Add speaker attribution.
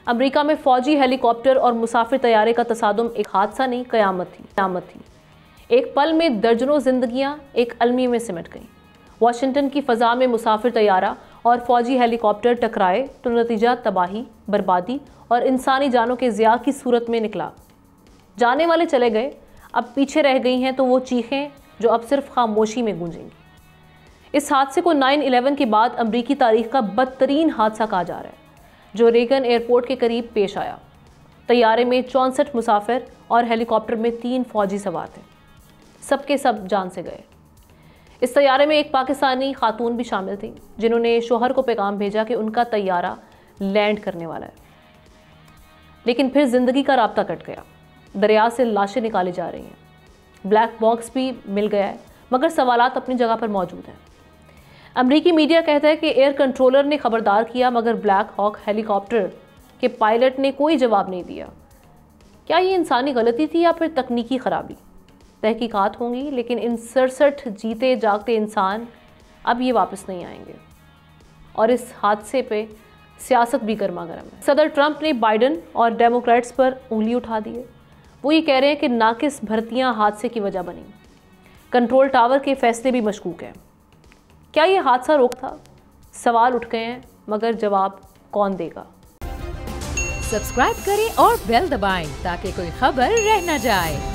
Speaker 1: America में फौजी helicopter और मुसाफिर तैयारे का तसादुम एक हादसा नहीं, कयामत थी। एक पल में दर्जनों जिंदगियां एक अलमी में सिमट गईं। वाशिंगटन की फ़ज़ा में मुसाफिर तैयारा और फौजी हेलीकॉप्टर टकराए तो नतीजा तबाही, बर्बादी और इंसानी जानों के ज़िया की सूरत में निकला। जाने वाले चले गए, अब पीछे रह गई हैं तो वो चीखें जो अब सिर्फ खामोशी में गूंजेंगी। इस हादसे को 9/11 के बाद अमरीकी तारीख का बदतरीन हादसा कहा जा रहा है, जो रेगन एयरपोर्ट के करीब पेश आया। तैयारे में 64 मुसाफिर और हेलीकॉप्टर में 3 फौजी सवार थे। सबके सब जान से गए। इस तैयारे में एक पाकिस्तानी खातून भी शामिल थी, जिन्होंने शोहर को पैगाम भेजा कि उनका तैयारा लैंड करने वाला है। लेकिन फिर जिंदगी का राब्ता कट गया। दरिया से लाशें निकाली जा रही हैं। ब्लैक बॉक्स भी मिल गया है, मगर सवालात अपनी जगह पर मौजूद हैं। अमरीकी मीडिया कहता है कि एयर कंट्रोलर ने खबरदार किया, मगर ब्लैक हॉक हेलीकॉप्टर के पायलट ने कोई जवाब नहीं दिया। क्या ये इंसानी गलती थी या फिर तकनीकी खराबी? तहकीकात होंगी, लेकिन इन 67 जीते जागते इंसान अब ये वापस नहीं आएंगे। और इस हादसे पे सियासत भी गर्मा गर्म है। सदर ट्रंप ने बाइडन और डेमोक्रेट्स पर उंगली उठा दी है। वो ये कह रहे हैं कि नाकिस भर्तियां हादसे की वजह बनी। कंट्रोल टावर के फैसले भी मशकूक हैं। क्या ये हादसा रोक था? सवाल उठ गए हैं, मगर जवाब कौन देगा?
Speaker 2: सब्सक्राइब करें और बेल दबाएं ताकि कोई खबर रह न जाए।